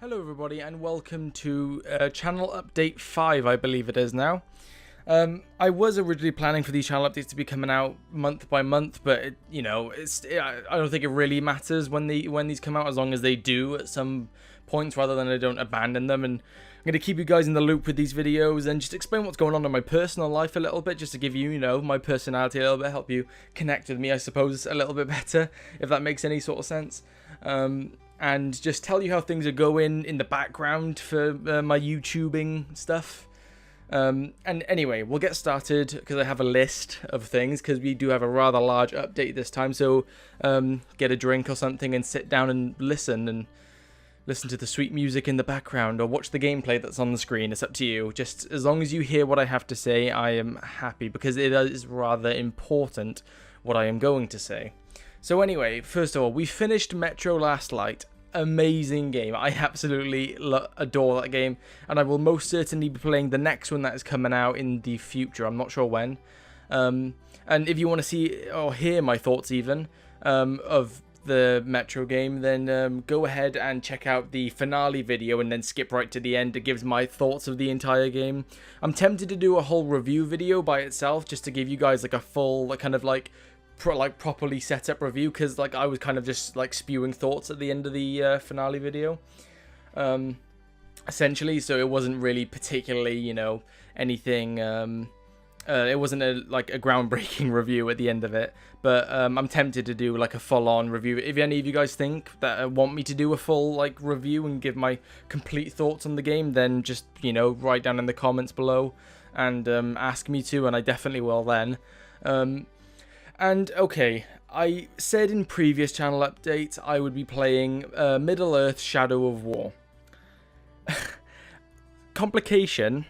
Hello everybody and welcome to channel update 5, I believe it is now. I was originally planning for these channel updates to be coming out month by month, but I don't think it really matters when these come out, as long as they do at some points, rather than I don't abandon them. And I'm going to keep you guys in the loop with these videos and just explain what's going on in my personal life a little bit, just to give you, my personality a little bit, help you connect with me, I suppose, a little bit better, if that makes any sort of sense. And just tell you how things are going in the background for my YouTubing stuff. And anyway, we'll get started because I have a list of things, because we do have a rather large update this time. So get a drink or something and sit down and listen to the sweet music in the background, or watch the gameplay that's on the screen. It's up to you. Just as long as you hear what I have to say, I am happy, because it is rather important what I am going to say. So anyway, first of all, we finished Metro Last Light. Amazing game. I absolutely adore that game, and I will most certainly be playing the next one that is coming out in the future. I'm not sure when. And if you want to see or hear my thoughts even of the Metro game, then go ahead and check out the finale video and then skip right to the end. It gives my thoughts of the entire game. I'm tempted to do a whole review video by itself, just to give you guys like a full properly set up review, because I was kind of just spewing thoughts at the end of the finale video, essentially. So it wasn't really particularly anything, it wasn't a groundbreaking review at the end of it, but I'm tempted to do a full-on review. If any of you guys think that want me to do a full review and give my complete thoughts on the game, then just write down in the comments below and ask me to, and I definitely will then. And okay, I said in previous channel updates I would be playing Middle-earth: Shadow of War. Complication: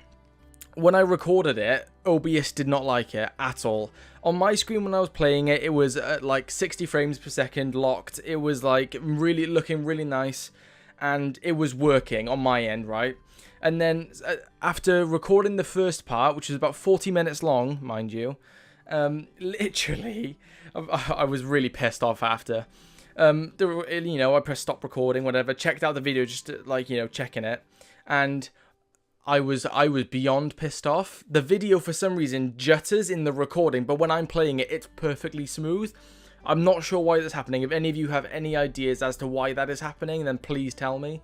when I recorded it, OBS did not like it at all. On my screen when I was playing it, it was at 60 frames per second locked. It was really looking really nice, and it was working on my end, right? And then after recording the first part, which was about 40 minutes long, mind you, literally, I was really pissed off after. I pressed stop recording, whatever, checked out the video, just checking it, and I was beyond pissed off. The video for some reason jutters in the recording, but when I'm playing it, it's perfectly smooth. I'm not sure why that's happening. If any of you have any ideas as to why that is happening, then please tell me.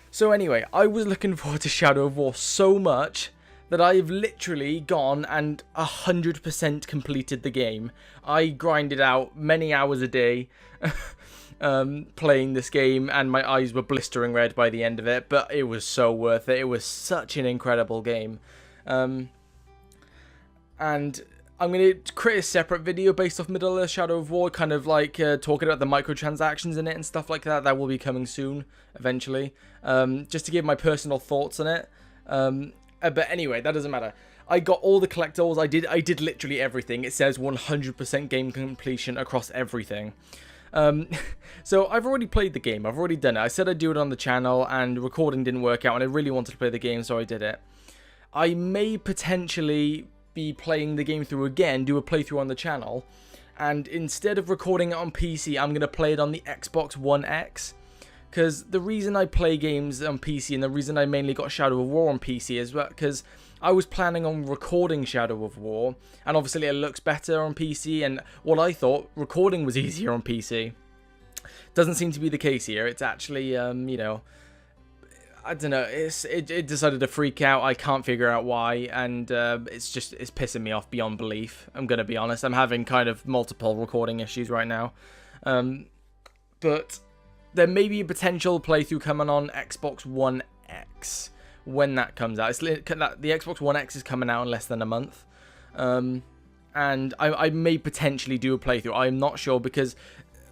So anyway, I was looking forward to Shadow of War so much that I've literally gone and 100% completed the game. I grinded out many hours a day playing this game, and my eyes were blistering red by the end of it, but it was so worth it. It was such an incredible game. And I'm going to create a separate video based off Middle-earth: Shadow of War, kind of talking about the microtransactions in it and stuff like that. That will be coming soon, eventually, just to give my personal thoughts on it. But anyway, that doesn't matter. I got all the collectibles. I did literally everything. It says 100% game completion across everything. So I've already played the game. I've already done it. I said I'd do it on the channel, and recording didn't work out, and I really wanted to play the game, so I did it. I may potentially be playing the game through again, do a playthrough on the channel, and instead of recording it on PC, I'm going to play it on the Xbox One X. Because the reason I play games on PC, and the reason I mainly got Shadow of War on PC, is because I was planning on recording Shadow of War, and obviously it looks better on PC, and what I thought, recording was easier on PC. Doesn't seem to be the case here. It's actually, I don't know, it decided to freak out. I can't figure out why, and it's pissing me off beyond belief. I'm going to be honest. I'm having kind of multiple recording issues right now. But there may be a potential playthrough coming on Xbox One X when that comes out. The Xbox One X is coming out in less than a month. And I may potentially do a playthrough. I'm not sure, because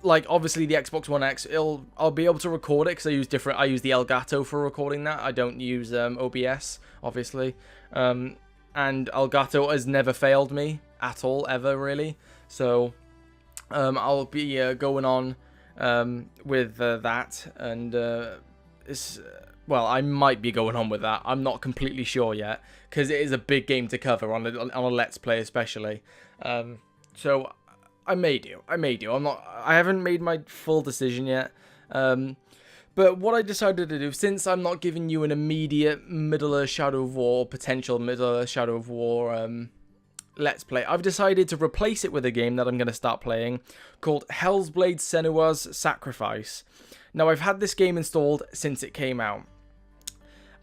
obviously the Xbox One X, I'll be able to record it because I use the Elgato for recording that. I don't use OBS, obviously. And Elgato has never failed me at all, ever, really. So I'll be going on with that, and I might be going on with that. I'm not completely sure yet, because it is a big game to cover on a Let's Play especially. So I may do. I haven't made my full decision yet. But what I decided to do, since I'm not giving you an immediate Middle-earth Shadow of War, potential Middle-earth Shadow of War Let's Play, I've decided to replace it with a game that I'm going to start playing called Hellblade: Senua's Sacrifice. Now, I've had this game installed since it came out.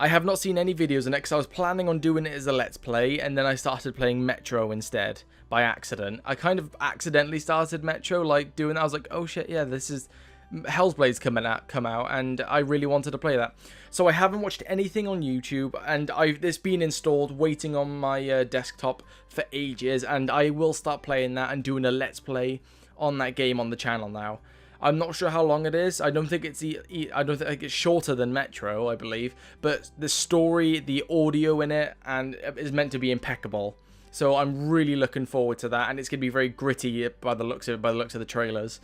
I have not seen any videos on it because I was planning on doing it as a Let's Play, and then I started playing Metro instead by accident. I kind of accidentally started Metro, like doing that. I was like, oh shit, yeah, this is Hellblade's come out, and I really wanted to play that. So I haven't watched anything on YouTube, and it's been installed, waiting on my desktop for ages, and I will start playing that and doing a Let's Play on that game on the channel now. I'm not sure how long it is. I don't think it's it's shorter than Metro, I believe, but the story, the audio in it, and is meant to be impeccable. So I'm really looking forward to that, and it's gonna be very gritty by the looks of the trailers.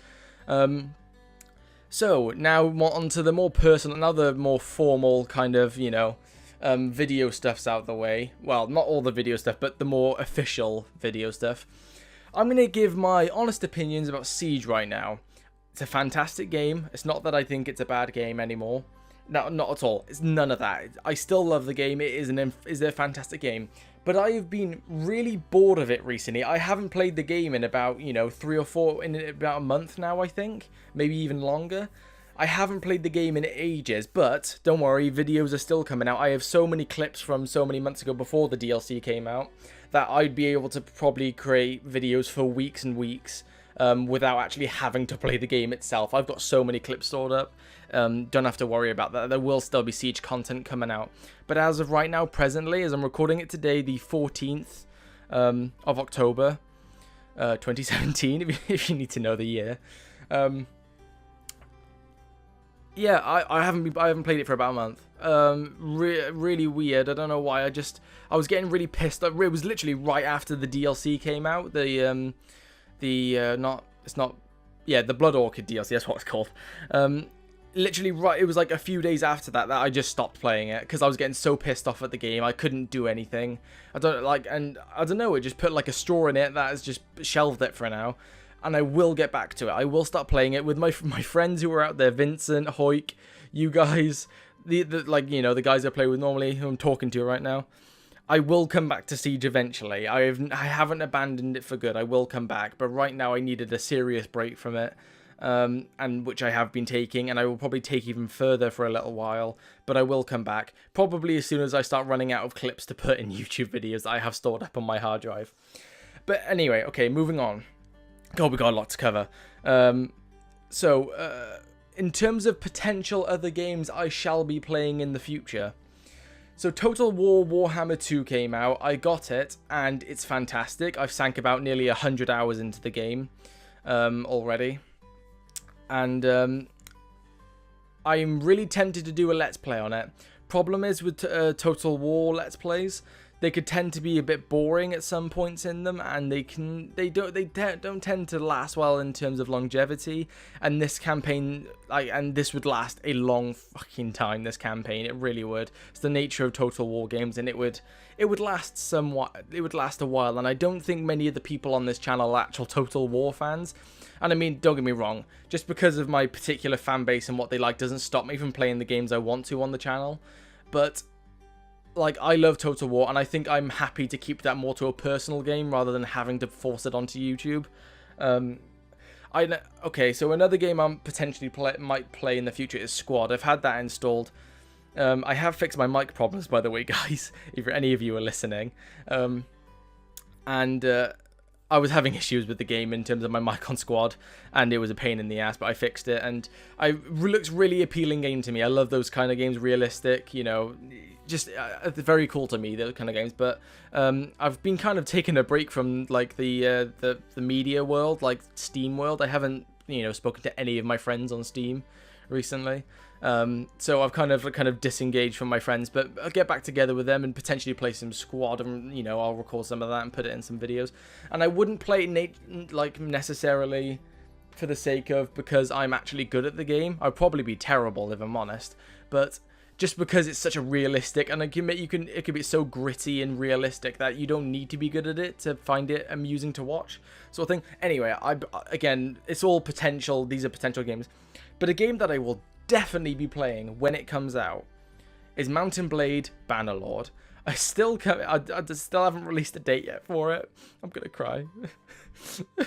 So now on to the more personal, now the more formal kind of, you know, video stuff's out the way. Well, not all the video stuff, but the more official video stuff. I'm going to give my honest opinions about Siege right now. It's a fantastic game. It's not that I think it's a bad game anymore. No, not at all. It's none of that. I still love the game. It is a fantastic game. But I have been really bored of it recently. I haven't played the game in about, you know, in about a month now, I think. Maybe even longer. I haven't played the game in ages, but don't worry, videos are still coming out. I have so many clips from so many months ago before the DLC came out that I'd be able to probably create videos for weeks and weeks without actually having to play the game itself. I've got so many clips stored up. Don't have to worry about that. There will still be Siege content coming out. But as of right now, presently, as I'm recording it today, the 14th of October, 2017, if you need to know the year. Yeah, I haven't played it for about a month. Really weird. I don't know why. I was getting really pissed. It was literally right after the DLC came out. The Blood Orchid DLC. That's what it's called. Literally right. It was like a few days after that I just stopped playing it because I was getting so pissed off at the game. I couldn't do anything. I don't know. It just put like a straw in it. That has just shelved it for now. And I will get back to it. I will start playing it with my friends who are out there, Vincent, Hoik, you guys, the guys I play with normally, who I'm talking to right now. I will come back to Siege eventually. I haven't abandoned it for good. I will come back, but right now I needed a serious break from it, and which I have been taking, and I will probably take even further for a little while. But I will come back probably as soon as I start running out of clips to put in YouTube videos that I have stored up on my hard drive. But anyway, okay, moving on. God, we got a lot to cover. In terms of potential other games I shall be playing in the future. So Total War Warhammer 2 came out. I got it, and it's fantastic. I've sank about nearly 100 hours into the game already. And I'm really tempted to do a Let's Play on it. Problem is with Total War Let's Plays, they could tend to be a bit boring at some points in them, and they don't tend to last well in terms of longevity. And this campaign, this would last a long fucking time. This campaign, it really would. It's the nature of Total War games, and it would last somewhat. It would last a while, and I don't think many of the people on this channel are actual Total War fans. And I mean, don't get me wrong, just because of my particular fan base and what they like doesn't stop me from playing the games I want to on the channel. But like, I love Total War, and I think I'm happy to keep that more to a personal game rather than having to force it onto YouTube. Okay, so another game I'm potentially might play in the future is Squad. I've had that installed. I have fixed my mic problems, by the way, guys, if any of you are listening. I was having issues with the game in terms of my mic on Squad, and it was a pain in the ass, but I fixed it, and it looks really appealing game to me. I love those kind of games, realistic, you know, just very cool to me, those kind of games. But I've been kind of taking a break from like the media world, like Steam world. I haven't, you know, spoken to any of my friends on Steam recently. So I've kind of disengaged from my friends, but I'll get back together with them and potentially play some Squad, and you know, I'll record some of that and put it in some videos. And I wouldn't play it like necessarily for the sake of because I'm actually good at the game. I'd probably be terrible if I'm honest, but just because it's such a realistic, and it could be so gritty and realistic that you don't need to be good at it to find it amusing to watch, sort of thing. Anyway, again, it's all potential. These are potential games, but a game that I will definitely be playing when it comes out is Mountain Blade Bannerlord. I still haven't released a date yet for it. I'm gonna cry. I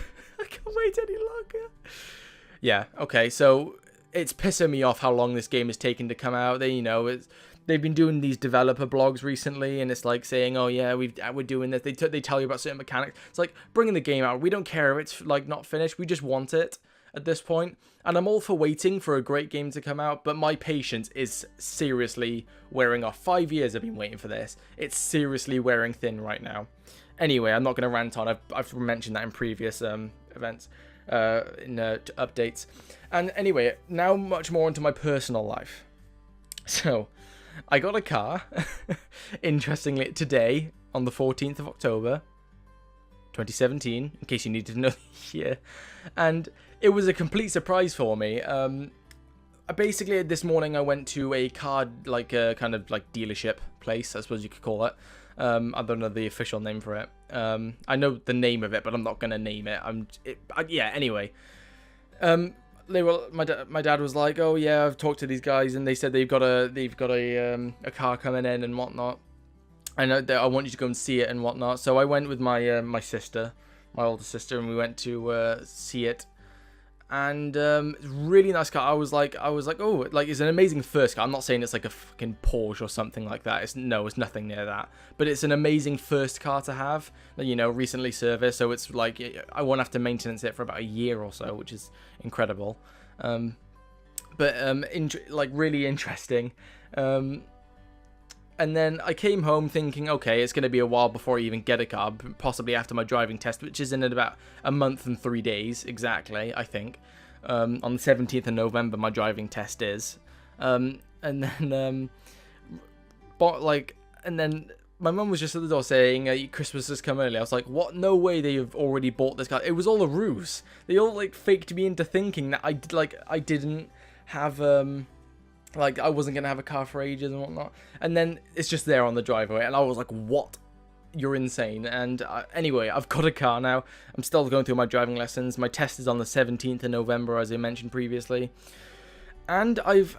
can't wait any longer. Yeah, okay, so it's pissing me off how long this game is taking to come out. They've been doing these developer blogs recently, and it's like saying, "Oh yeah, we're doing this." They tell you about certain mechanics. It's like bringing the game out. We don't care if it's like not finished. We just want it at this point. And I'm all for waiting for a great game to come out, but my patience is seriously wearing off. 5 years I've been waiting for this. It's seriously wearing thin right now. Anyway, I'm not going to rant on. I've mentioned that in previous events, updates. And anyway, now much more into my personal life. So, I got a car, interestingly, today, on the 14th of October, 2017, in case you needed to know the year. And it was a complete surprise for me. Basically, this morning I went to a car, kind of like dealership place, I suppose you could call it. I don't know the official name for it. I know the name of it, but I'm not going to name it. Anyway. My dad was like, "Oh yeah, I've talked to these guys, and they said they've got a car coming in and whatnot. I know that I want you to go and see it and whatnot." So I went with my my sister, my older sister, and we went to see it. And it's a really nice car. I was like, oh, like it's an amazing first car. I'm not saying it's like a fucking Porsche or something like that. It's nothing near that. But it's an amazing first car to have. Recently serviced, so it's like I won't have to maintenance it for about a year or so, which is incredible. Really interesting. And then I came home thinking, okay, it's going to be a while before I even get a car, possibly after my driving test, which is in about a month and 3 days, exactly, I think. On the 17th of November, my driving test is. And then my mum was just at the door saying, Christmas has come early. I was like, what? No way they've already bought this car. It was all a ruse. They all, faked me into thinking that I didn't have, I wasn't going to have a car for ages and whatnot. And then it's just there on the driveway. And I was like, what? You're insane. And anyway, I've got a car now. I'm still going through my driving lessons. My test is on the 17th of November, as I mentioned previously. And I've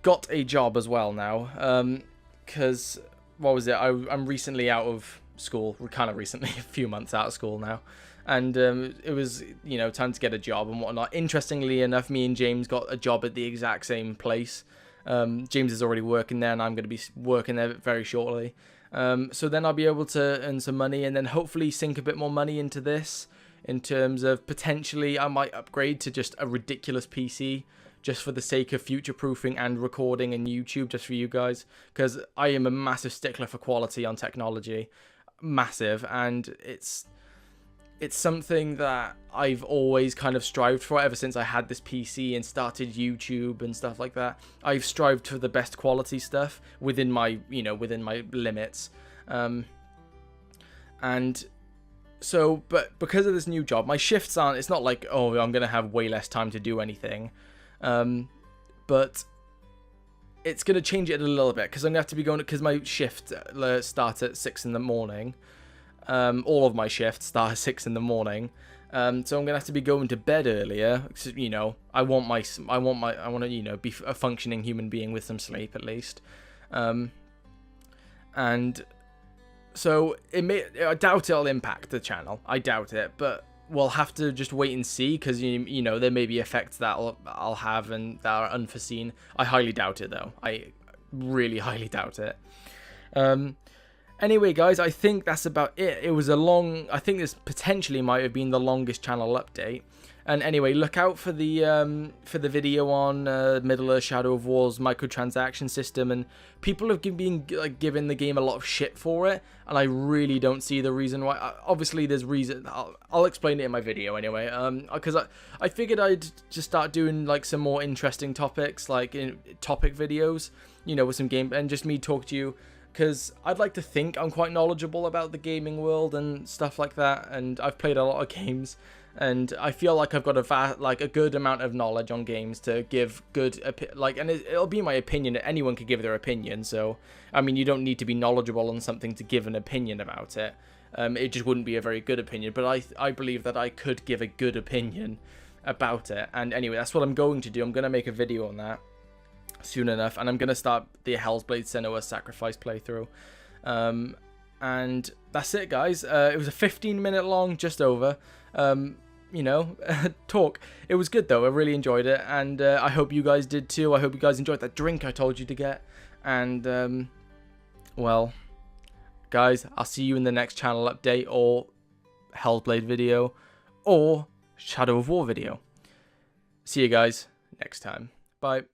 got a job as well now. Because, what was it? I'm recently out of school. We're kind of recently, a few months out of school now. And it was, time to get a job and whatnot. Interestingly enough, me and James got a job at the exact same place. James is already working there, and I'm going to be working there very shortly. So then I'll be able to earn some money, and then hopefully sink a bit more money into this, in terms of potentially I might upgrade to just a ridiculous PC, just for the sake of future-proofing and recording and YouTube, just for you guys, because I am a massive stickler for quality on technology, massive, and it's something that I've always kind of strived for ever since I had this PC and started YouTube and stuff like that. I've strived for the best quality stuff within my limits. And so, but because of this new job, my shifts aren't, it's not like, oh, I'm going to have way less time to do anything. But it's going to change it a little bit, because I'm going to have to be going, because my shift starts at 6 in the morning. All of my shifts start at 6 in the morning, so I'm gonna have to be going to bed earlier. I want to be a functioning human being with some sleep at least. And so I doubt it'll impact the channel. I doubt it, but we'll have to just wait and see, because there may be effects that I'll have and that are unforeseen. I highly doubt it though. I really highly doubt it. Anyway, guys, I think that's about it. It was I think this potentially might have been the longest channel update. And anyway, look out for the video on Middle-earth Shadow of War's microtransaction system. And people have been giving the game a lot of shit for it, and I really don't see the reason why. Obviously, there's reason. I'll explain it in my video anyway. Because I figured I'd just start doing some more interesting topics, topic videos, with some game, and just me talk to you. Because I'd like to think I'm quite knowledgeable about the gaming world and stuff like that, and I've played a lot of games, and I feel like I've got a good amount of knowledge on games to give good and it'll be my opinion. Anyone could give their opinion, so I mean, you don't need to be knowledgeable on something to give an opinion about it. It just wouldn't be a very good opinion, but I believe that I could give a good opinion about it. And anyway, that's what I'm going to do. I'm going to make a video on that. soon enough, and I'm going to start the Hellblade Senua Sacrifice playthrough. And that's it, guys. It was a 15-minute long, just over, you know, talk. It was good, though. I really enjoyed it, and I hope you guys did, too. I hope you guys enjoyed that drink I told you to get. And, well, guys, I'll see you in the next channel update, or Hellblade video, or Shadow of War video. See you guys next time. Bye.